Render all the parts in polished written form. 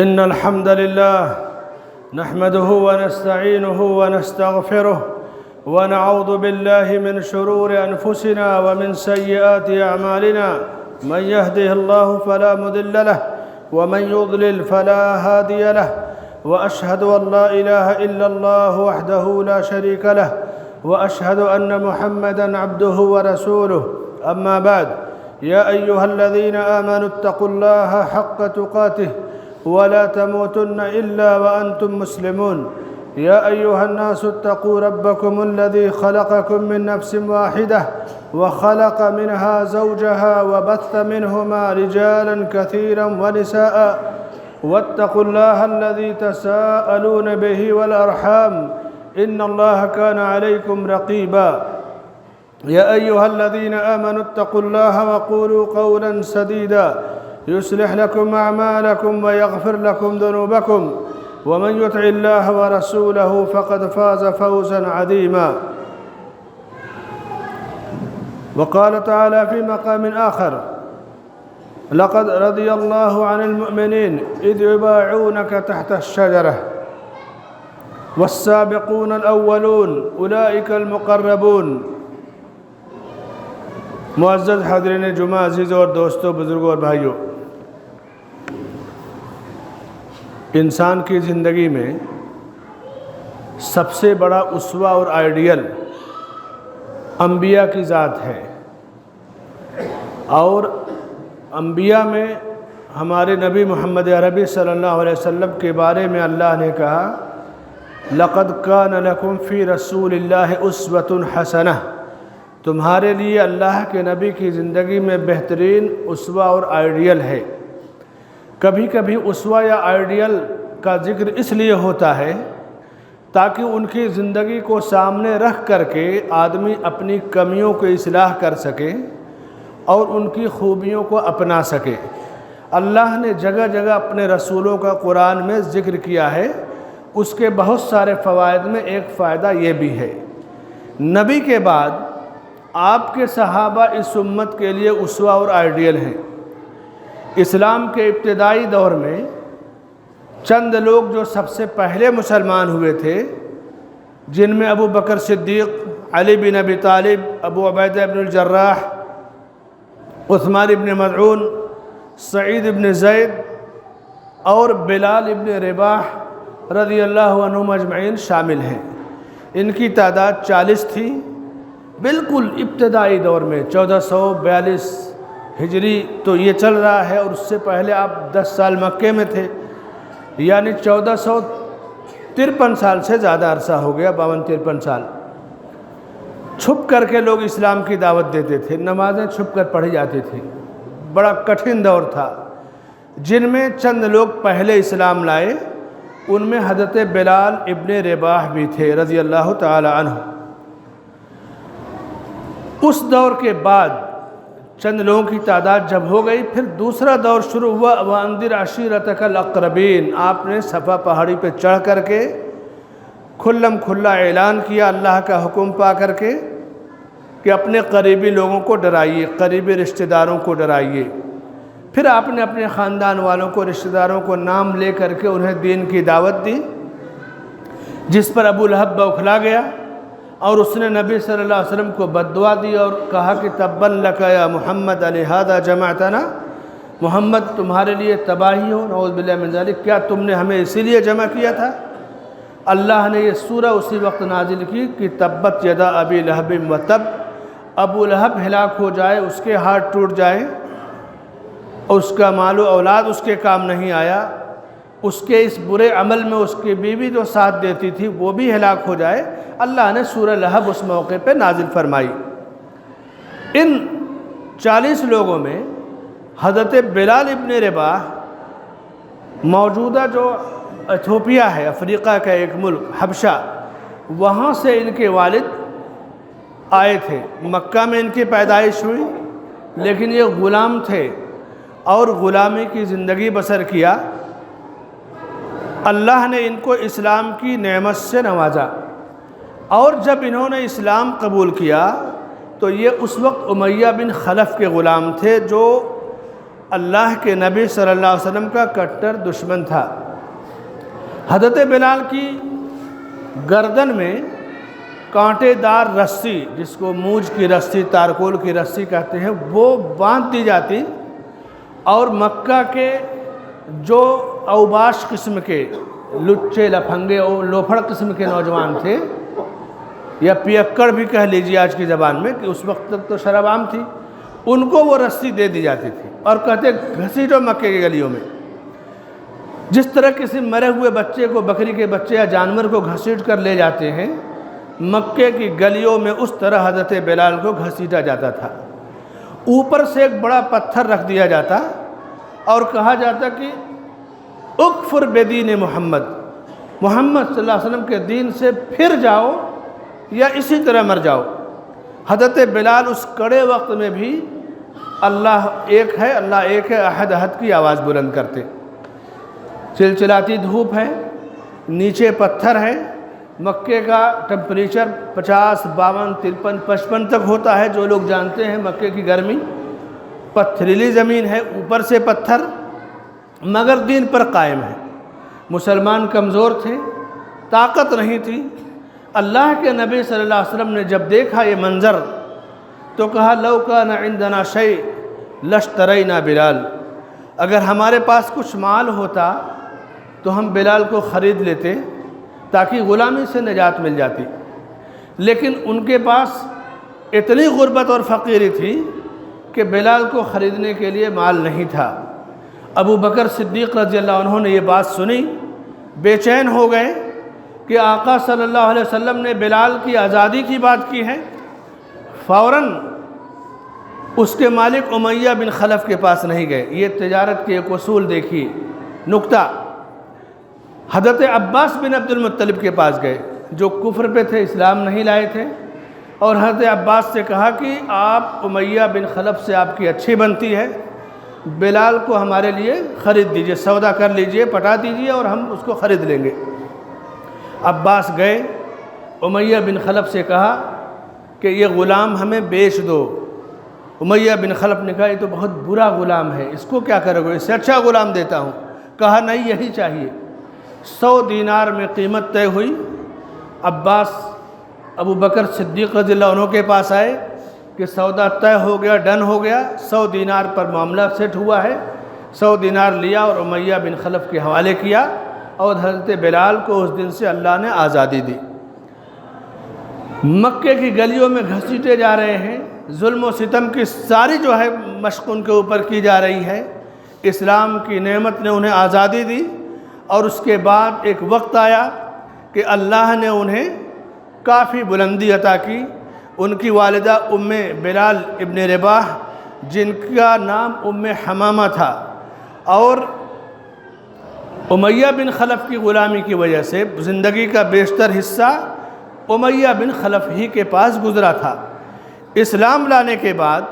إن الحمد لله نحمده ونستعينه ونستغفره ونعوذ بالله من شرور أنفسنا ومن سيئات أعمالنا. من يهده الله فلا مضل له ومن يضلل فلا هادي له، وأشهد أن لا إله إلا الله وحده لا شريك له، وأشهد أن محمدًا عبده ورسوله. أما بعد، يا أيها الذين آمنوا اتقوا الله حق تقاته ولا تموتن إلا وأنتم مسلمون. يا أيها الناس اتقوا ربكم الذي خلقكم من نفس واحدة وخلق منها زوجها وبث منهما رجالا كثيرا ونساء، واتقوا الله الذي تساءلون به والأرحام إن الله كان عليكم رقيبا. يا أيها الذين آمنوا اتقوا الله وقولوا قولا سديدا يصلح لكم أعمالكم ويغفر لكم ذنوبكم، ومن يطع الله ورسوله فقد فاز فوزا عظيما. وقال تعالى في مقام آخر: لقد رضي الله عن المؤمنين إذ يبايعونك تحت الشجرة والسابقون الأولون أولئك المقربون. معزز حاضرین جمعہ، عزیزوں اور دوستوں، بزرگوں اور بھائیوں، انسان کی زندگی میں سب سے بڑا اسوہ اور آئیڈیل انبیاء کی ذات ہے، اور انبیاء میں ہمارے نبی محمد عربی صلی اللہ علیہ وسلم کے بارے میں اللہ نے کہا: لقد کان لکم فی رسول اللہ اسوۃ حسنہ. تمہارے لیے اللہ کے نبی کی زندگی میں بہترین اسوہ اور آئیڈیل ہے. کبھی کبھی اسوہ یا آئیڈیل کا ذکر اس لیے ہوتا ہے تاکہ ان کی زندگی کو سامنے رکھ کر کے آدمی اپنی کمیوں کو اصلاح کر سکے اور ان کی خوبیوں کو اپنا سکے. اللہ نے جگہ جگہ اپنے رسولوں کا قرآن میں ذکر کیا ہے. اس کے بہت سارے فوائد میں ایک فائدہ یہ بھی ہے: نبی کے بعد آپ کے صحابہ اس امت کے لیے اسوہ اور آئیڈیل ہیں. اسلام کے ابتدائی دور میں چند لوگ جو سب سے پہلے مسلمان ہوئے تھے، جن میں ابو بکر صدیق، علی بن ابی طالب، ابو عبیدہ بن الجراح، عثمان بن مظعون، سعید بن زید اور بلال بن رباح رضی اللہ عنہم اجمعین شامل ہیں. ان کی تعداد 40 تھی. بالکل ابتدائی دور میں 1442 ہجری تو یہ چل رہا ہے، اور اس سے پہلے آپ 10 سال مکے میں تھے، یعنی 1453 سال سے زیادہ عرصہ ہو گیا، 52-53 سال. چھپ کر کے لوگ اسلام کی دعوت دیتے تھے، نمازیں چھپ کر پڑھی جاتی تھیں. بڑا کٹھن دور تھا. جن میں چند لوگ پہلے اسلام لائے، ان میں حضرت بلال ابن رباح بھی تھے رضی اللہ تعالی عنہ. اس دور کے بعد چند لوگوں کی تعداد جب ہو گئی، پھر دوسرا دور شروع ہوا. وَأَنذِرْ عَشِيرَتَكَ الْأَقْرَبِينَ. آپ نے صفا پہاڑی پہ چڑھ کر کے کھلم کھلا اعلان کیا اللہ کا حکم پا کر کے کہ اپنے قریبی لوگوں کو ڈرائیے، قریبی رشتہ داروں کو ڈرائیے. پھر آپ نے اپنے خاندان والوں کو، رشتہ داروں کو نام لے کر کے انہیں دین کی دعوت دی، جس پر ابو لہب بوکھلا گیا اور اس نے نبی صلی اللہ علیہ وسلم کو بد دعا دی اور کہا کہ تبا لک یا محمد لہذا جمعتنا. محمد تمہارے لیے تباہی ہو، نعوذ باللہ من ذلک. کیا تم نے ہمیں اسی لیے جمع کیا تھا؟ اللہ نے یہ سورہ اسی وقت نازل کی کہ تبت یدا ابی لہب وتب. ابو لہب ہلاک ہو جائے، اس کے ہاتھ ٹوٹ جائے، اور اس کا مال و اولاد اس کے کام نہیں آیا، اس کے اس برے عمل میں اس کی بیوی جو ساتھ دیتی تھی وہ بھی ہلاک ہو جائے. اللہ نے سورہ لہب اس موقع پہ نازل فرمائی. ان 40 لوگوں میں حضرت بلال ابن رباح، موجودہ جو ایتھوپیا ہے، افریقہ کا ایک ملک حبشہ، وہاں سے ان کے والد آئے تھے. مکہ میں ان کی پیدائش ہوئی، لیکن یہ غلام تھے اور غلامی کی زندگی بسر کیا. اللہ نے ان کو اسلام کی نعمت سے نوازا، اور جب انہوں نے اسلام قبول کیا تو یہ اس وقت امیہ بن خلف کے غلام تھے، جو اللہ کے نبی صلی اللہ علیہ وسلم کا کٹر دشمن تھا۔ حضرت بلال کی گردن میں کانٹے دار رسی، جس کو موج کی رسی، تارکول کی رسی کہتے ہیں، وہ باندھ دی جاتی، اور مکہ کے جو اوباش قسم کے لچے لپھنگے اور لوفڑ قسم کے نوجوان تھے، یا پیکڑ بھی کہہ لیجیے آج کی زبان میں، کہ اس وقت تک تو شراب عام تھی، ان کو وہ رسی دے دی جاتی تھی اور کہتے گھسیٹو مکے کی گلیوں میں۔ جس طرح کسی مرے ہوئے بچے کو، بکری کے بچے یا جانور کو گھسیٹ کر لے جاتے ہیں، مکے کی گلیوں میں اس طرح حضرت بلال کو گھسیٹا جاتا تھا۔ اوپر سے ایک بڑا پتھر رکھ دیا جاتا اور کہا جاتا کہ اکفر بدین محمد، محمد صلی اللہ علیہ وسلم کے دین سے پھر جاؤ یا اسی طرح مر جاؤ۔ حضرت بلال اس کڑے وقت میں بھی اللہ ایک ہے، اللہ ایک ہے، احد احد کی آواز بلند کرتے۔ چلچلاتی دھوپ ہے، نیچے پتھر ہے، مکے کا ٹمپریچر 50، 52، 53، 55 تک ہوتا ہے، جو لوگ جانتے ہیں مکے کی گرمی۔ پتھریلی زمین ہے، اوپر سے پتھر، مگر دین پر قائم ہے۔ مسلمان کمزور تھے، طاقت نہیں تھی۔ اللہ کے نبی صلی اللہ علیہ وسلم نے جب دیکھا یہ منظر تو کہا لو کان عندنا شیء لاشترینا بلال، اگر ہمارے پاس کچھ مال ہوتا تو ہم بلال کو خرید لیتے تاکہ غلامی سے نجات مل جاتی، لیکن ان کے پاس اتنی غربت اور فقیری تھی کہ بلال کو خریدنے کے لیے مال نہیں تھا۔ ابو بکر صدیق رضی اللہ عنہ نے یہ بات سنی، بے چین ہو گئے کہ آقا صلی اللہ علیہ وسلم نے بلال کی آزادی کی بات کی ہے۔ فوراً اس کے مالک امیہ بن خلف کے پاس نہیں گئے۔ یہ تجارت کے ایک اصول دیکھیے، نکتہ۔ حضرت عباس بن عبد المطلب کے پاس گئے، جو کفر پہ تھے، اسلام نہیں لائے تھے، اور حضرت عباس سے کہا کہ آپ امیہ بن خلف سے آپ کی اچھی بنتی ہے، بلال کو ہمارے لیے خرید دیجئے، سودا کر لیجئے، پٹا دیجئے اور ہم اس کو خرید لیں گے۔ عباس گئے، امیہ بن خلف سے کہا کہ یہ غلام ہمیں بیچ دو۔ امیہ بن خلف نے کہا یہ تو بہت برا غلام ہے، اس کو کیا کرو گے، اس سے اچھا غلام دیتا ہوں۔ کہا نہیں، یہی چاہیے۔ 100 دینار میں قیمت طے ہوئی۔ عباس ابو بکر صدیق رضی اللہ عنہ کے پاس آئے کہ سودا طے ہو گیا، ڈن ہو گیا، 100 دینار پر معاملہ سیٹ ہوا ہے۔ 100 دینار لیا اور امیہ بن خلف کے حوالے کیا، اور حضرت بلال کو اس دن سے اللہ نے آزادی دی۔ مکے کی گلیوں میں گھسیٹے جا رہے ہیں، ظلم و ستم کی ساری جو ہے مشق ان کے اوپر کی جا رہی ہے۔ اسلام کی نعمت نے انہیں آزادی دی، اور اس کے بعد ایک وقت آیا کہ اللہ نے انہیں کافی بلندی عطا کی۔ ان کی والدہ ام بلال ابن رباح، جن کا نام ام حمامہ تھا، اور امیہ بن خلف کی غلامی کی وجہ سے زندگی کا بیشتر حصہ امیہ بن خلف ہی کے پاس گزرا تھا۔ اسلام لانے کے بعد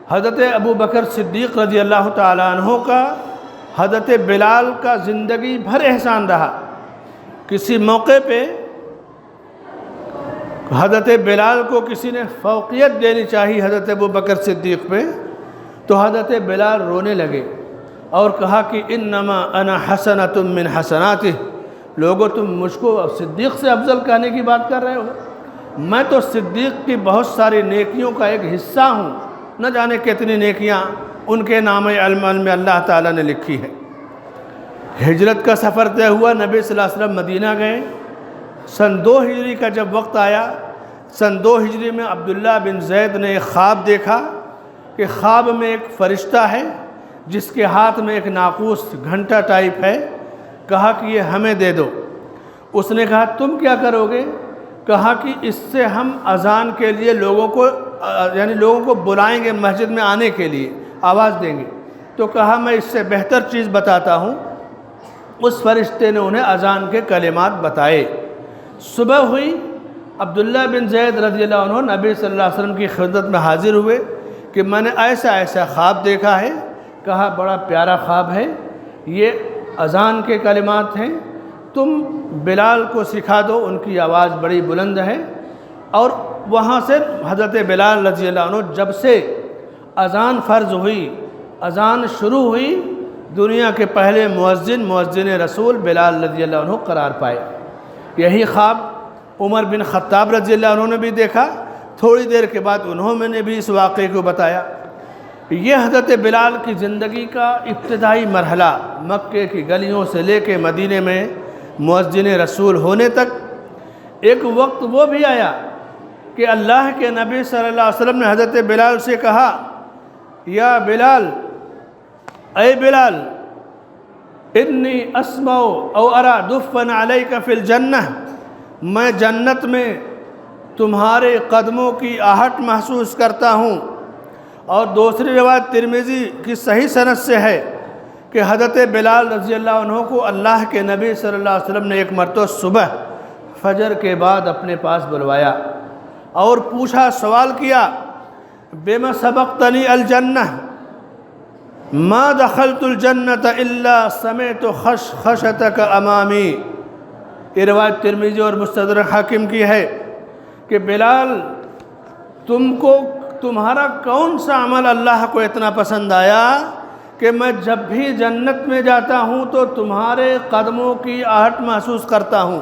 حضرت ابو بکر صدیق رضی اللہ تعالیٰ عنہ کا حضرت بلال کا زندگی بھر احسان رہا۔ کسی موقع پہ حضرت بلال کو کسی نے فوقیت دینی چاہی حضرت ابو بکر صدیق پہ، تو حضرت بلال رونے لگے اور کہا کہ انما انا حسنۃ من حسناتہ، لوگوں تم مجھ کو صدیق سے افضل کہنے کی بات کر رہے ہو، میں تو صدیق کی بہت ساری نیکیوں کا ایک حصہ ہوں، نہ جانے کتنی نیکیاں ان کے نام علم میں اللہ تعالیٰ نے لکھی ہے۔ ہجرت کا سفر طے ہوا، نبی صلی اللہ علیہ وسلم مدینہ گئے۔ سن 2 ہجری کا جب وقت آیا، سن 2 ہجری میں عبداللہ بن زید نے ایک خواب دیکھا کہ خواب میں ایک فرشتہ ہے جس کے ہاتھ میں ایک ناقوس گھنٹا ٹائپ ہے۔ کہا کہ یہ ہمیں دے دو۔ اس نے کہا تم کیا کرو گے؟ کہا کہ اس سے ہم اذان کے لیے لوگوں کو بلائیں گے، مسجد میں آنے کے لیے آواز دیں گے۔ تو کہا میں اس سے بہتر چیز بتاتا ہوں۔ اس فرشتے نے انہیں اذان کے کلمات بتائے۔ صبح ہوئی، عبداللہ بن زید رضی اللہ عنہ نبی صلی اللہ علیہ وسلم کی خدمت میں حاضر ہوئے کہ میں نے ایسا خواب دیکھا ہے۔ کہا بڑا پیارا خواب ہے، یہ اذان کے کلمات ہیں، تم بلال کو سکھا دو، ان کی آواز بڑی بلند ہے۔ اور وہاں سے حضرت بلال رضی اللہ عنہ جب سے اذان فرض ہوئی، اذان شروع ہوئی، دنیا کے پہلے مؤذن رسول بلال رضی اللہ عنہ قرار پائے۔ یہی خواب عمر بن خطاب رضی اللہ عنہ نے بھی دیکھا، تھوڑی دیر کے بعد انہوں نے بھی اس واقعے کو بتایا۔ یہ حضرت بلال کی زندگی کا ابتدائی مرحلہ، مکے کی گلیوں سے لے کے مدینے میں مؤذن رسول ہونے تک، ایک وقت وہ بھی آیا کہ اللہ کے نبی صلی اللہ علیہ وسلم نے حضرت بلال سے کہا، یا بلال، اے بلال، انی اسمع او ارى دفا علیک فی الجنہ، میں جنت میں تمہارے قدموں کی آہٹ محسوس کرتا ہوں۔ اور دوسری روایت ترمذی کی صحیح سند سے ہے کہ حضرت بلال رضی اللہ عنہ کو اللہ کے نبی صلی اللہ علیہ وسلم نے ایک مرتبہ صبح فجر کے بعد اپنے پاس بلوایا اور پوچھا، سوال کیا، بما سبقتنی الجنہ، ما دخلت الجنة الا سمعت خشخشتک امامی۔ یہ روایت ترمذی اور مستدرک حاکم کی ہے کہ بلال، تمہارا کون سا عمل اللہ کو اتنا پسند آیا کہ میں جب بھی جنت میں جاتا ہوں تو تمہارے قدموں کی آہٹ محسوس کرتا ہوں۔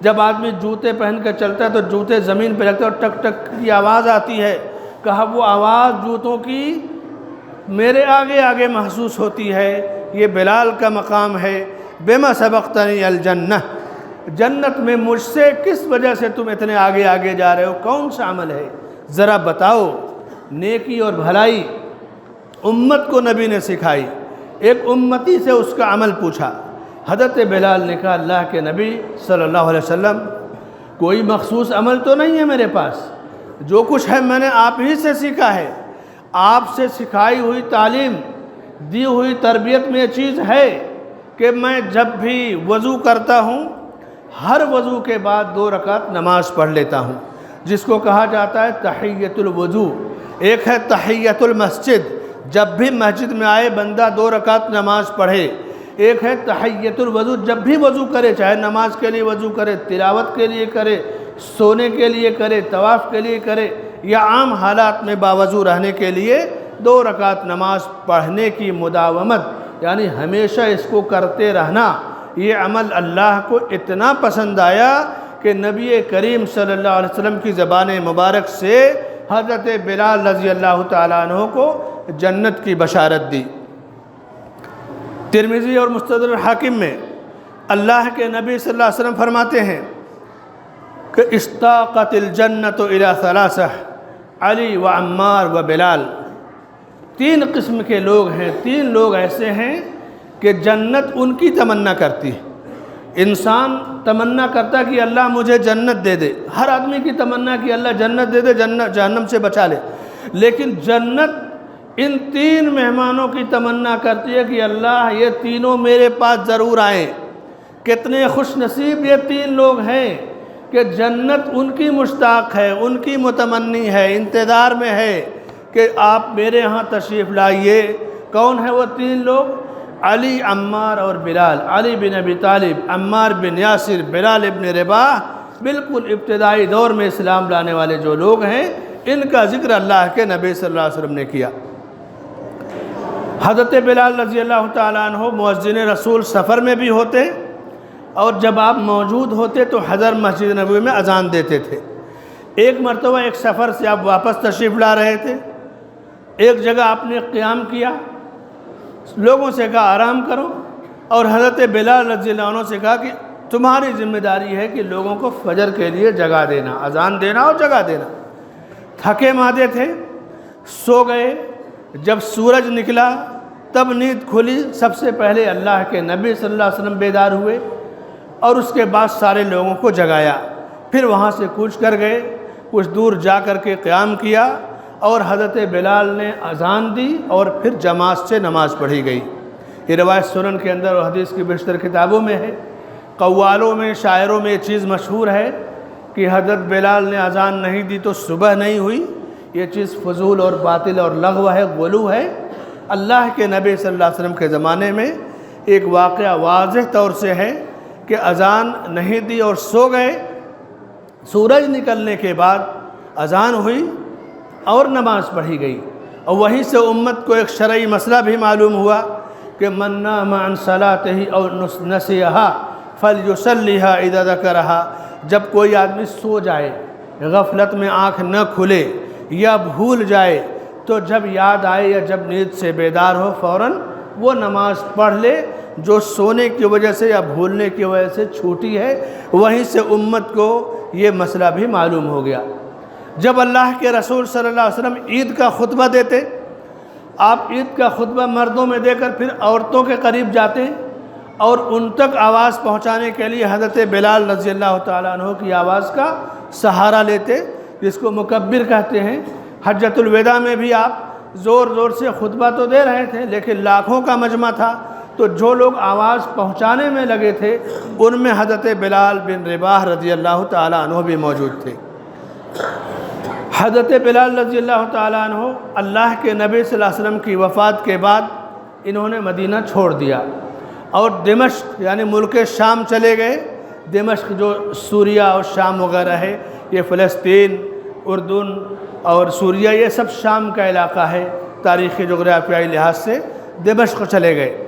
جب آدمی جوتے پہن کر چلتا ہے تو جوتے زمین پہ رکھتے اور ٹک ٹک کی آواز آتی ہے، کہا وہ آواز جوتوں کی میرے آگے آگے محسوس ہوتی ہے۔ یہ بلال کا مقام ہے۔ بما سبقتنی الجنہ، جنت میں مجھ سے کس وجہ سے تم اتنے آگے آگے جا رہے ہو، کون سا عمل ہے ذرا بتاؤ۔ نیکی اور بھلائی امت کو نبی نے سکھائی، ایک امتی سے اس کا عمل پوچھا۔ حضرت بلال نے کہا، اللہ کے نبی صلی اللہ علیہ وسلم، کوئی مخصوص عمل تو نہیں ہے میرے پاس، جو کچھ ہے میں نے آپ ہی سے سیکھا ہے۔ آپ سے سکھائی ہوئی تعلیم، دی ہوئی تربیت میں یہ چیز ہے کہ میں جب بھی وضو کرتا ہوں، ہر وضو کے بعد 2 رکعت نماز پڑھ لیتا ہوں، جس کو کہا جاتا ہے تحیۃ الوضو۔ ایک ہے تحیۃ المسجد، جب بھی مسجد میں آئے بندہ 2 رکعت نماز پڑھے۔ ایک ہے تحیۃ الوضو، جب بھی وضو کرے، چاہے نماز کے لیے وضو کرے، تلاوت کے لیے کرے، سونے کے لیے کرے، طواف کے لیے کرے، یا عام حالات میں باوضو رہنے کے لیے 2 رکعت نماز پڑھنے کی مداومت، یعنی ہمیشہ اس کو کرتے رہنا۔ یہ عمل اللہ کو اتنا پسند آیا کہ نبی کریم صلی اللہ علیہ وسلم کی زبان مبارک سے حضرت بلال رضی اللہ تعالیٰ عنہ کو جنت کی بشارت دی۔ ترمذی اور مستدرک حاکم میں اللہ کے نبی صلی اللہ علیہ وسلم فرماتے ہیں کہ اشتاقت الجنت الی 3، علی و عمار و بلال۔ 3 قسم کے لوگ ہیں، 3 لوگ ایسے ہیں کہ جنت ان کی تمنا کرتی ہے۔ انسان تمنا کرتا کہ اللہ مجھے جنت دے دے، ہر آدمی کی تمنا کہ اللہ جنت دے دے، جہنم سے بچا لے، لیکن جنت ان 3 مہمانوں کی تمنا کرتی ہے کہ اللہ یہ تینوں میرے پاس ضرور آئیں۔ کتنے خوش نصیب یہ 3 لوگ ہیں کہ جنت ان کی مشتاق ہے، ان کی متمنی ہے، انتظار میں ہے کہ آپ میرے ہاں تشریف لائیے۔ کون ہے وہ 3 لوگ؟ علی، عمار اور بلال۔ علی بن ابی طالب، عمار بن یاسر، بلال ابن رباح، بالکل ابتدائی دور میں اسلام لانے والے جو لوگ ہیں، ان کا ذکر اللہ کے نبی صلی اللہ علیہ وسلم نے کیا۔ حضرت بلال رضی اللہ تعالیٰ عنہ مؤذن رسول سفر میں بھی ہوتے، اور جب آپ موجود ہوتے تو حضر مسجد نبوی میں اذان دیتے تھے۔ ایک مرتبہ ایک سفر سے آپ واپس تشریف لا رہے تھے، ایک جگہ آپ نے قیام کیا، لوگوں سے کہا آرام کرو، اور حضرت بلال رضی اللہ عنہ سے کہا کہ تمہاری ذمہ داری ہے کہ لوگوں کو فجر کے لیے جگا دینا، اذان دینا اور جگا دینا۔ تھکے مادے تھے، سو گئے۔ جب سورج نکلا تب نیند کھلی، سب سے پہلے اللہ کے نبی صلی اللہ علیہ وسلم بیدار ہوئے اور اس کے بعد سارے لوگوں کو جگایا۔ پھر وہاں سے کوچ کر گئے، کچھ دور جا کر کے قیام کیا، اور حضرت بلال نے اذان دی اور پھر جماعت سے نماز پڑھی گئی۔ یہ روایت سنن کے اندر اور حدیث کی بیشتر کتابوں میں ہے۔ قوالوں میں، شاعروں میں یہ چیز مشہور ہے کہ حضرت بلال نے اذان نہیں دی تو صبح نہیں ہوئی۔ یہ چیز فضول اور باطل اور لغو ہے، غلو ہے۔ اللہ کے نبی صلی اللہ علیہ وسلم کے زمانے میں ایک واقعہ واضح طور سے ہے کہ اذان نہیں دی اور سو گئے۔ سورج نکلنے کے بعد اذان ہوئی اور نماز پڑھی گئی۔ اور وہیں سے امت کو ایک شرعی مسئلہ بھی معلوم ہوا کہ من نام عن صلاتہ او نسیہا فلیصلیھا اذا ذکرہا، جب کوئی آدمی سو جائے، غفلت میں آنکھ نہ کھلے یا بھول جائے، تو جب یاد آئے یا جب نیند سے بیدار ہو فوراً وہ نماز پڑھ لے جو سونے کی وجہ سے یا بھولنے کی وجہ سے چھوٹی ہے۔ وہیں سے امت کو یہ مسئلہ بھی معلوم ہو گیا۔ جب اللہ کے رسول صلی اللہ علیہ وسلم عید کا خطبہ دیتے، آپ عید کا خطبہ مردوں میں دے کر پھر عورتوں کے قریب جاتے اور ان تک آواز پہنچانے کے لیے حضرت بلال رضی اللہ تعالیٰ عنہ کی آواز کا سہارا لیتے، جس کو مکبر کہتے ہیں۔ حجۃ الوداع میں بھی آپ زور زور سے خطبہ تو دے رہے تھے، لیکن لاکھوں کا مجمع تھا، تو جو لوگ آواز پہنچانے میں لگے تھے ان میں حضرت بلال بن رباح رضی اللہ تعالیٰ عنہ بھی موجود تھے۔ حضرت بلال رضی اللہ تعالیٰ عنہ اللہ کے نبی صلی اللہ علیہ وسلم کی وفات کے بعد انہوں نے مدینہ چھوڑ دیا اور دمشق یعنی ملک شام چلے گئے۔ دمشق جو سوریہ اور شام وغیرہ ہے، یہ فلسطین، اردن اور سوریہ، یہ سب شام کا علاقہ ہے۔ تاریخی جغرافیائی لحاظ سے دمشق چلے گئے۔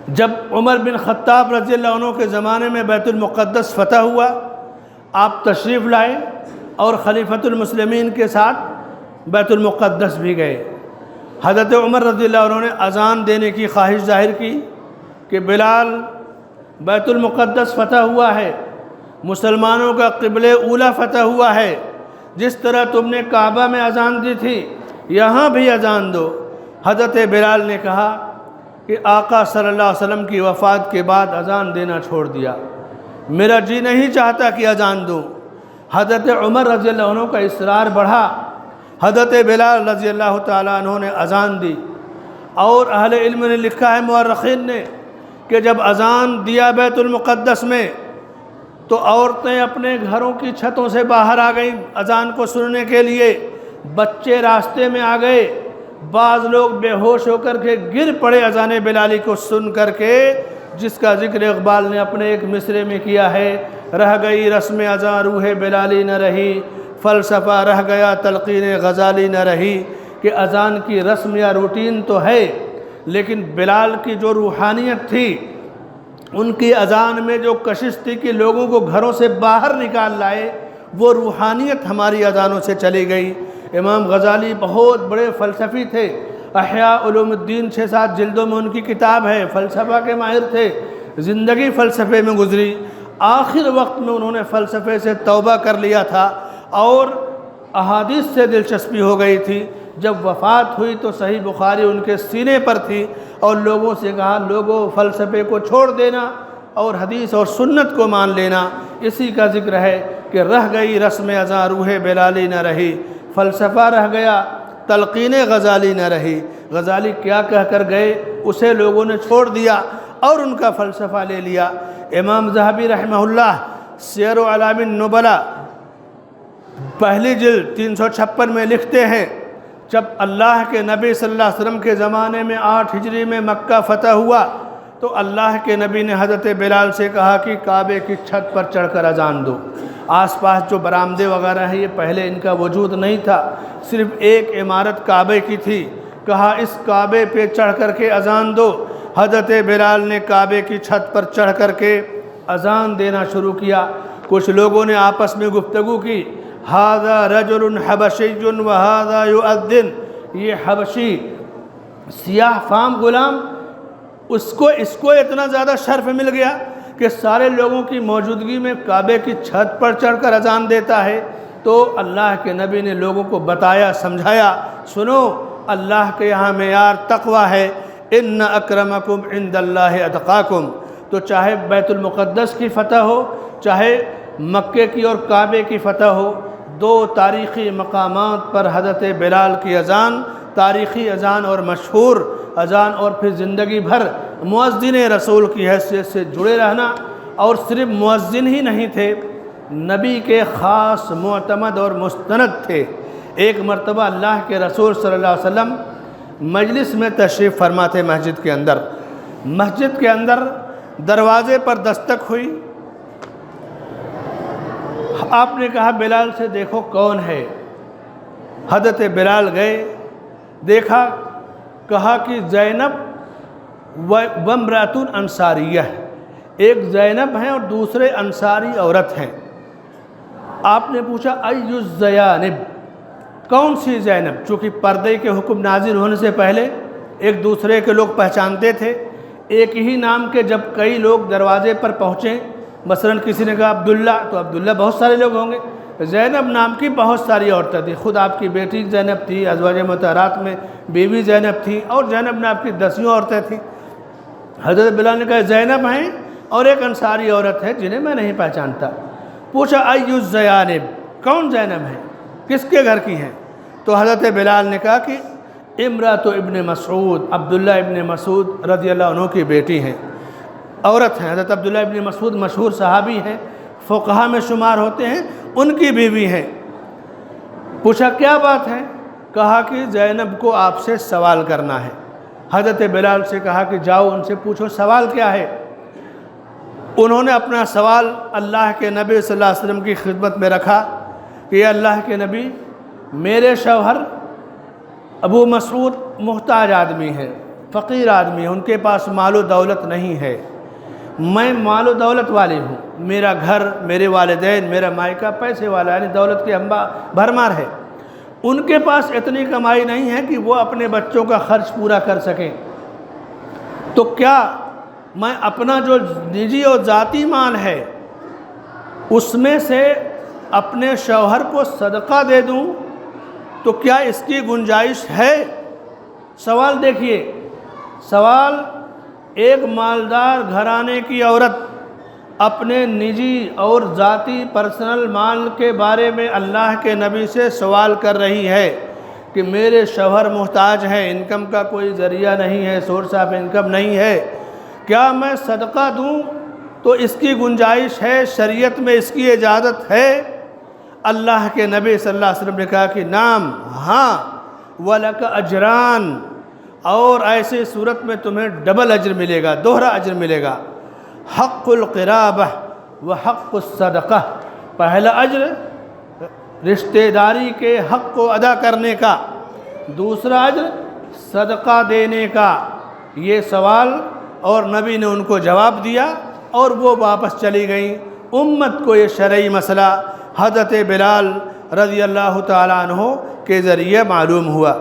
جب عمر بن خطاب رضی اللہ عنہ کے زمانے میں بیت المقدس فتح ہوا، آپ تشریف لائے اور خلیفۃ المسلمین کے ساتھ بیت المقدس بھی گئے۔ حضرت عمر رضی اللہ عنہ نے اذان دینے کی خواہش ظاہر کی کہ بلال، بیت المقدس فتح ہوا ہے، مسلمانوں کا قبلہ اولیٰ فتح ہوا ہے، جس طرح تم نے کعبہ میں اذان دی تھی یہاں بھی اذان دو۔ حضرت بلال نے کہا کہ آقا صلی اللہ علیہ وسلم کی وفات کے بعد اذان دینا چھوڑ دیا، میرا جی نہیں چاہتا کہ اذان دوں۔ حضرت عمر رضی اللہ عنہ کا اصرار بڑھا، حضرت بلال رضی اللہ تعالیٰ عنہ نے اذان دی، اور اہل علم نے لکھا ہے، مورخین نے، کہ جب اذان دیا بیت المقدس میں تو عورتیں اپنے گھروں کی چھتوں سے باہر آ گئیں اذان کو سننے کے لیے، بچے راستے میں آ گئے، بعض لوگ بے ہوش ہو کر کے گر پڑے اذان بلالی کو سن کر کے، جس کا ذکر اقبال نے اپنے ایک مصرے میں کیا ہے، رہ گئی رسم اذان روح بلالی نہ رہی، فلسفہ رہ گیا تلقین غزالی نہ رہی، کہ اذان کی رسم یا روٹین تو ہے، لیکن بلال کی جو روحانیت تھی، ان کی اذان میں جو کشش تھی کہ لوگوں کو گھروں سے باہر نکال لائے، وہ روحانیت ہماری اذانوں سے چلی گئی۔ امام غزالی بہت بڑے فلسفی تھے، احیاء علوم الدین 6-7 جلدوں میں ان کی کتاب ہے، فلسفہ کے ماہر تھے، زندگی فلسفے میں گزری۔ آخر وقت میں انہوں نے فلسفے سے توبہ کر لیا تھا اور احادیث سے دلچسپی ہو گئی تھی۔ جب وفات ہوئی تو صحیح بخاری ان کے سینے پر تھی، اور لوگوں سے کہا، لوگوں فلسفے کو چھوڑ دینا اور حدیث اور سنت کو مان لینا۔ اسی کا ذکر ہے کہ رہ گئی رسم اذان روح بلالی نہ رہی، فلسفہ رہ گیا تلقین غزالی نہ رہی۔ غزالی کیا کہہ کر گئے، اسے لوگوں نے چھوڑ دیا اور ان کا فلسفہ لے لیا۔ امام ذہبی رحمہ اللہ سیر و اعلام النبلاء پہلی جلد 356 میں لکھتے ہیں، جب اللہ کے نبی صلی اللہ علیہ وسلم کے زمانے میں 8 ہجری میں مکہ فتح ہوا تو اللہ کے نبی نے حضرت بلال سے کہا کہ کعبے کی چھت پر چڑھ کر اذان دو۔ آس پاس جو برآمدے وغیرہ ہیں، یہ پہلے ان کا وجود نہیں تھا، صرف ایک عمارت کعبے کی تھی۔ کہا اس کعبے پہ چڑھ کر کے اذان دو۔ حضرت بلال نے کعبے کی چھت پر چڑھ کر کے اذان دینا شروع کیا۔ کچھ لوگوں نے آپس میں گفتگو کی، ھذا رجل حبشی وھذا یؤذن، یہ حبشی سیاہ فام غلام، اس کو اتنا زیادہ شرف مل گیا کہ سارے لوگوں کی موجودگی میں کعبے کی چھت پر چڑھ کر اذان دیتا ہے۔ تو اللہ کے نبی نے لوگوں کو بتایا، سمجھایا، سنو اللہ کے یہاں معیار تقوی ہے، ان اکرمکم عند اللہ اتقاکم۔ تو چاہے بیت المقدس کی فتح ہو، چاہے مکے کی اور کعبے کی فتح ہو، دو تاریخی مقامات پر حضرت بلال کی اذان، تاریخی اذان اور مشہور اذان، اور پھر زندگی بھر مؤذن رسول کی حیثیت سے جڑے رہنا۔ اور صرف مؤذن ہی نہیں تھے، نبی کے خاص معتمد اور مستند تھے۔ ایک مرتبہ اللہ کے رسول صلی اللہ علیہ وسلم مجلس میں تشریف فرما تھے، مسجد کے اندر دروازے پر دستک ہوئی۔ آپ نے کہا بلال سے دیکھو کون ہے۔ حضرت بلال گئے، دیکھا، کہا کہ زینب وامرأۃ انصاریہ، ایک زینب ہیں اور دوسرے انصاری عورت ہیں۔ آپ نے پوچھا ای الزیانب، کون سی زینب؟ چونکہ پردے کے حکم نازل ہونے سے پہلے ایک دوسرے کے لوگ پہچانتے تھے، ایک ہی نام کے جب کئی لوگ دروازے پر پہنچیں، مثلا کسی نے کہا عبداللہ، تو عبداللہ بہت سارے لوگ ہوں گے، زینب نام کی بہت ساری عورتیں تھیں، خود آپ کی بیٹی زینب تھی، ازواج مطہرات میں بیوی زینب تھی، اور زینب نام کی 10 عورتیں تھیں۔ حضرت بلال نے کہا زینب ہیں اور ایک انصاری عورت ہے جنہیں میں نہیں پہچانتا۔ پوچھا ای الزیانب، کون زینب ہیں، کس کے گھر کی ہیں؟ تو حضرت بلال نے کہا کہ امرأۃ ابن مسعود، عبداللہ ابن مسعود رضی اللہ عنہ کی بیٹی ہیں، عورت ہیں۔ حضرت عبداللہ ابن مسعود مشہور صحابی ہیں، فقہا میں شمار ہوتے ہیں، ان کی بیوی ہیں۔ پوچھا کیا بات ہے؟ کہا کہ زینب کو آپ سے سوال کرنا ہے۔ حضرت بلال سے کہا کہ جاؤ ان سے پوچھو سوال کیا ہے۔ انہوں نے اپنا سوال اللہ کے نبی صلی اللہ علیہ وسلم کی خدمت میں رکھا کہ یہ اللہ کے نبی، میرے شوہر ابو مسعود محتاج آدمی ہے، فقیر آدمی ہے، ان کے پاس مال و دولت نہیں ہے، میں مال و دولت والی ہوں، میرا گھر، میرے والدین، میرا مائکہ پیسے والا، یعنی دولت کی بھرمار ہے، ان کے پاس اتنی کمائی نہیں ہے کہ وہ اپنے بچوں کا خرچ پورا کر سکیں، تو کیا میں اپنا جو نجی اور ذاتی مال ہے اس میں سے اپنے شوہر کو صدقہ دے دوں تو کیا اس کی گنجائش ہے؟ سوال دیکھیے، سوال ایک مالدار گھرانے کی عورت اپنے نجی اور ذاتی پرسنل مال کے بارے میں اللہ کے نبی سے سوال کر رہی ہے کہ میرے شوہر محتاج ہیں، انکم کا کوئی ذریعہ نہیں ہے، سورس آف انکم نہیں ہے، کیا میں صدقہ دوں تو اس کی گنجائش ہے، شریعت میں اس کی اجازت ہے؟ اللہ کے نبی صلی اللہ علیہ وسلم نے کہا کہ نعم، ہاں، وَلَكَ أَجْرَانِ، اور ایسے صورت میں تمہیں ڈبل اجر ملے گا، دوہرا اجر ملے گا۔ حق القرابہ و حق الصدقہ، پہلا اجر رشتہ داری کے حق کو ادا کرنے کا، دوسرا اجر صدقہ دینے کا۔ یہ سوال اور نبی نے ان کو جواب دیا اور وہ واپس چلی گئیں۔ امت کو یہ شرعی مسئلہ حضرت بلال رضی اللہ تعالیٰ عنہ کے ذریعے معلوم ہوا۔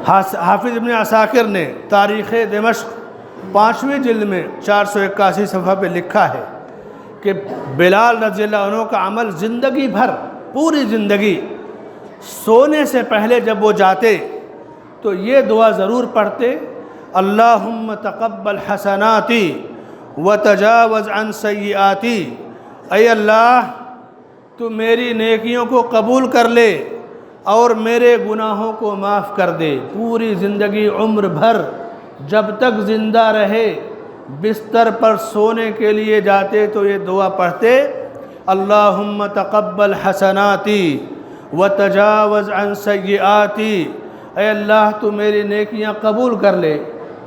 حافظ ابن عساکر نے تاریخ دمشق 5ویں جلد میں 481 صفحہ پہ لکھا ہے کہ بلال رضی اللہ عنہ کا عمل زندگی بھر، پوری زندگی، سونے سے پہلے جب وہ جاتے تو یہ دعا ضرور پڑھتے، اللہم تقبل حسناتی وتجاوز عن سیئاتی، اے اللہ تو میری نیکیوں کو قبول کر لے اور میرے گناہوں کو معاف کر دے۔ پوری زندگی، عمر بھر، جب تک زندہ رہے، بستر پر سونے کے لیے جاتے تو یہ دعا پڑھتے، اللہم تقبل حسناتی وتجاوز عن سیئاتی، اے اللہ تو میری نیکیاں قبول کر لے،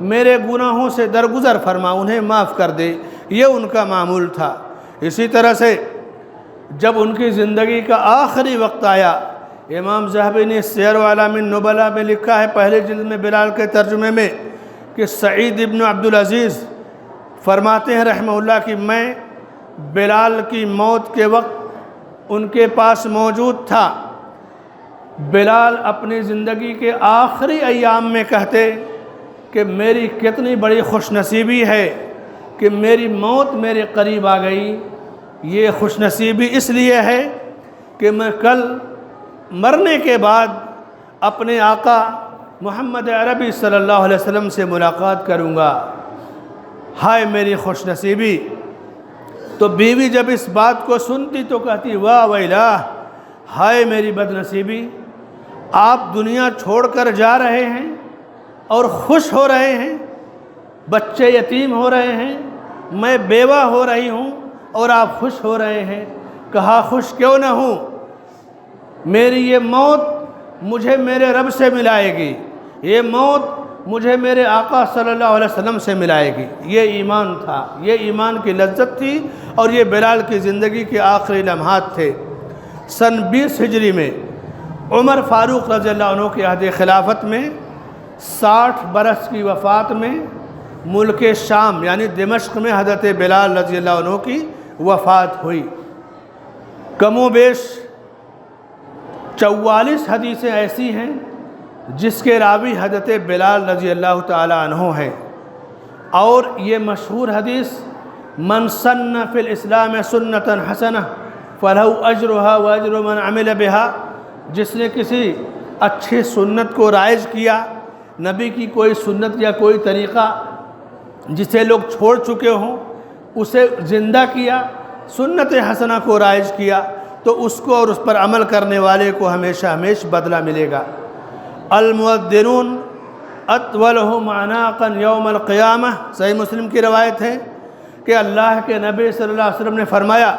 میرے گناہوں سے درگزر فرما، انہیں معاف کر دے۔ یہ ان کا معمول تھا۔ اسی طرح سے جب ان کی زندگی کا آخری وقت آیا، امام ذہبی نے سیر اعلام النبلاء میں لکھا ہے پہلے جلد میں بلال کے ترجمے میں کہ سعید ابن عبدالعزیز فرماتے ہیں رحمہ اللہ کہ میں بلال کی موت کے وقت ان کے پاس موجود تھا۔ بلال اپنی زندگی کے آخری ایام میں کہتے کہ میری کتنی بڑی خوش نصیبی ہے کہ میری موت میرے قریب آ گئی۔ یہ خوش نصیبی اس لیے ہے کہ میں کل مرنے کے بعد اپنے آقا محمد عربی صلی اللہ علیہ وسلم سے ملاقات کروں گا۔ ہائے میری خوش نصیبی۔ تو بیوی جب اس بات کو سنتی تو کہتی واہ ویلہ، ہائے میری بد نصیبی، آپ دنیا چھوڑ کر جا رہے ہیں اور خوش ہو رہے ہیں، بچے یتیم ہو رہے ہیں، میں بیوہ ہو رہی ہوں اور آپ خوش ہو رہے ہیں۔ کہا خوش کیوں نہ ہوں، میری یہ موت مجھے میرے رب سے ملائے گی، یہ موت مجھے میرے آقا صلی اللہ علیہ وسلم سے ملائے گی۔ یہ ایمان تھا، یہ ایمان کی لذت تھی، اور یہ بلال کی زندگی کے آخری لمحات تھے۔ سن 20 ہجری میں عمر فاروق رضی اللہ عنہ کے عہد خلافت میں 60 برس کی وفات میں ملک شام یعنی دمشق میں حضرت بلال رضی اللہ عنہ کی وفات ہوئی۔ کم و بیش 44 حدیثیں ایسی ہیں جس کے راوی حضرت بلال رضی اللہ تعالی عنہ ہیں، اور یہ مشہور حدیث من سن فی الاسلام سنتا حسنہ فلہ اجرہا واجر من عمل بہا، جس نے کسی اچھی سنت کو رائج کیا، نبی کی کوئی سنت یا کوئی طریقہ جسے لوگ چھوڑ چکے ہوں اسے زندہ کیا، سنت حسنہ کو رائج کیا، تو اس کو اور اس پر عمل کرنے والے کو ہمیشہ بدلہ ملے گا۔ المؤذنون اطولهم اعناقا یوم القیامہ، صحیح مسلم کی روایت ہے کہ اللہ کے نبی صلی اللہ علیہ وسلم نے فرمایا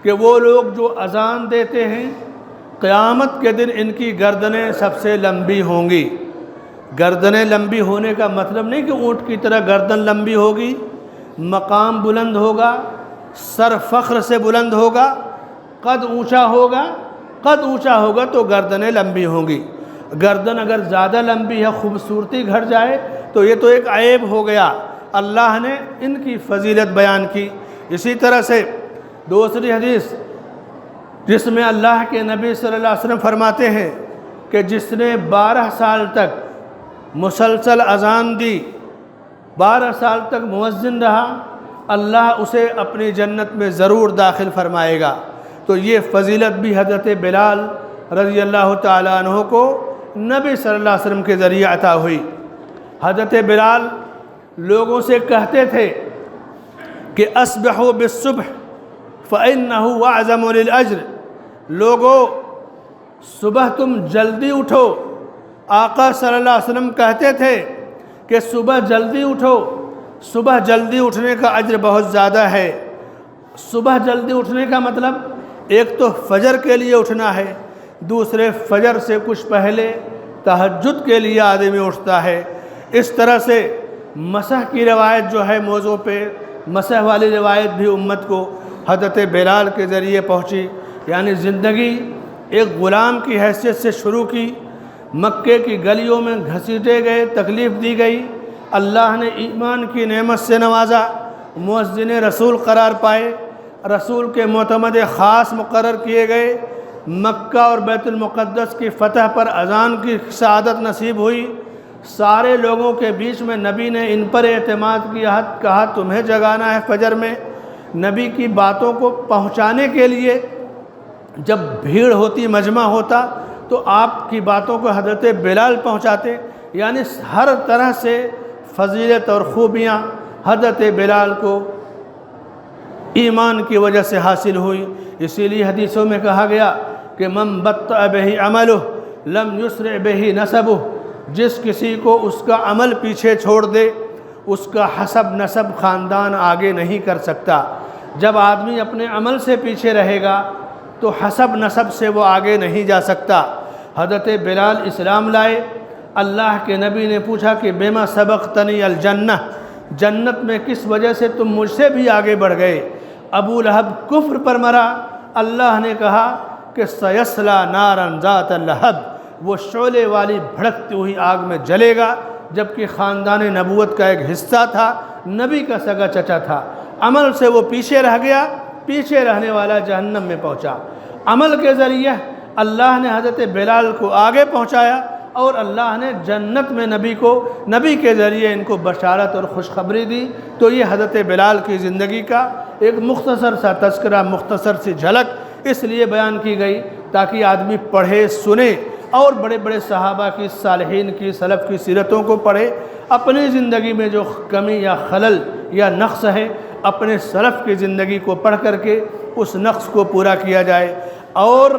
کہ وہ لوگ جو اذان دیتے ہیں قیامت کے دن ان کی گردنیں سب سے لمبی ہوں گی۔ گردنیں لمبی ہونے کا مطلب نہیں کہ اونٹ کی طرح گردن لمبی ہوگی، مقام بلند ہوگا، سر فخر سے بلند ہوگا، قد اونچا ہوگا تو گردنیں لمبی ہوں گی۔ گردن اگر زیادہ لمبی ہے، خوبصورتی گھٹ جائے تو یہ تو ایک عیب ہو گیا۔ اللہ نے ان کی فضیلت بیان کی۔ اسی طرح سے دوسری حدیث جس میں اللہ کے نبی صلی اللہ علیہ وسلم فرماتے ہیں کہ جس نے 12 سال تک مسلسل اذان دی، 12 سال تک مؤذن رہا، اللہ اسے اپنی جنت میں ضرور داخل فرمائے گا۔ تو یہ فضیلت بھی حضرت بلال رضی اللہ تعالیٰ عنہ کو نبی صلی اللہ علیہ وسلم کے ذریعے عطا ہوئی۔ حضرت بلال لوگوں سے کہتے تھے کہ اسبحوا بالصبح فإنہ اعظم للأجر، لوگوں صبح تم جلدی اٹھو۔ آقا صلی اللہ علیہ وسلم کہتے تھے کہ صبح جلدی اٹھو، صبح جلدی اٹھنے کا اجر بہت زیادہ ہے۔ صبح جلدی اٹھنے کا مطلب ایک تو فجر کے لیے اٹھنا ہے، دوسرے فجر سے کچھ پہلے تہجد کے لیے آدمی اٹھتا ہے۔ اس طرح سے مسح کی روایت جو ہے موضوع پہ، مسح والی روایت بھی امت کو حضرت بلال کے ذریعے پہنچی، یعنی زندگی ایک غلام کی حیثیت سے شروع کی، مکے کی گلیوں میں گھسیٹے گئے، تکلیف دی گئی، اللہ نے ایمان کی نعمت سے نوازا، مؤذن رسول قرار پائے، رسول کے معتمد خاص مقرر کیے گئے، مکہ اور بیت المقدس کی فتح پر اذان کی سعادت نصیب ہوئی، سارے لوگوں کے بیچ میں نبی نے ان پر اعتماد کیا، کہا تمہیں جگانا ہے فجر میں۔ نبی کی باتوں کو پہنچانے کے لیے جب بھیڑ ہوتی، مجمع ہوتا، تو آپ کی باتوں کو حضرت بلال پہنچاتے، یعنی ہر طرح سے فضیلت اور خوبیاں حضرت بلال کو ایمان کی وجہ سے حاصل ہوئی۔ اسی لیے حدیثوں میں کہا گیا کہ من بطأ بہ عملہ لم یسرع بہ نسبہ، جس کسی کو اس کا عمل پیچھے چھوڑ دے اس کا حسب نسب خاندان آگے نہیں کر سکتا۔ جب آدمی اپنے عمل سے پیچھے رہے گا تو حسب نسب سے وہ آگے نہیں جا سکتا۔ حضرت بلال اسلام لائے، اللہ کے نبی نے پوچھا کہ بما سبقتنی الجنہ، جنت میں کس وجہ سے تم مجھ سے بھی آگے بڑھ گئے؟ ابو لہب کفر پر مرا، اللہ نے کہا کہ سیصلی نارا ذات لہب، وہ شعلے والی بھڑکتی ہوئی آگ میں جلے گا، جبکہ خاندان نبوت کا ایک حصہ تھا، نبی کا سگا چچا تھا۔ عمل سے وہ پیچھے رہ گیا، پیچھے رہنے والا جہنم میں پہنچا۔ عمل کے ذریعے اللہ نے حضرت بلال کو آگے پہنچایا، اور اللہ نے جنت میں نبی کے ذریعے ان کو بشارت اور خوشخبری دی۔ تو یہ حضرت بلال کی زندگی کا ایک مختصر سا تذکرہ، مختصر سی جھلک اس لیے بیان کی گئی تاکہ آدمی پڑھے، سنے، اور بڑے بڑے صحابہ کی، صالحین کی، سلف کی سیرتوں کو پڑھے، اپنی زندگی میں جو کمی یا خلل یا نقص ہے اپنے سلف کی زندگی کو پڑھ کر کے اس نقص کو پورا کیا جائے۔ اور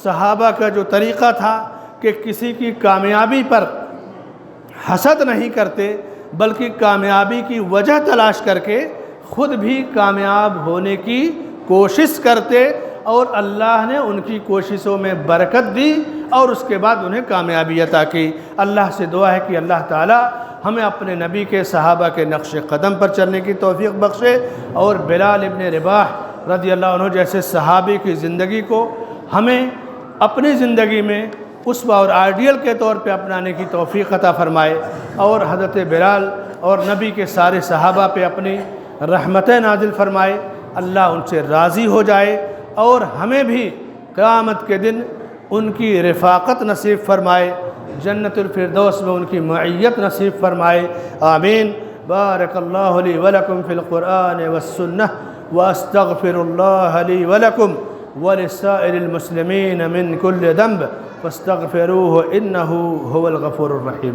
صحابہ کا جو طریقہ تھا کہ کسی کی کامیابی پر حسد نہیں کرتے، بلکہ کامیابی کی وجہ تلاش کر کے خود بھی کامیاب ہونے کی کوشش کرتے، اور اللہ نے ان کی کوششوں میں برکت دی اور اس کے بعد انہیں کامیابی عطا کی۔ اللہ سے دعا ہے کہ اللہ تعالی ہمیں اپنے نبی کے صحابہ کے نقش قدم پر چلنے کی توفیق بخشے، اور بلال ابن رباح رضی اللہ عنہ جیسے صحابی کی زندگی کو ہمیں اپنی زندگی میں اسوہ اور آئیڈیل کے طور پہ اپنانے کی توفیق عطا فرمائے، اور حضرت بلال اور نبی کے سارے صحابہ پہ اپنی رحمتیں نازل فرمائے، اللہ ان سے راضی ہو جائے، اور ہمیں بھی قیامت کے دن ان کی رفاقت نصیب فرمائے، جنت الفردوس میں ان کی معیت نصیب فرمائے، آمین۔ بارک اللہ لی ولکم فی القرآن والسنہ، واستغفر اللہ لی ولکم ولسائر المسلمین من کل ذنب فاستغفروہ انہ هو الغفور الرحیم۔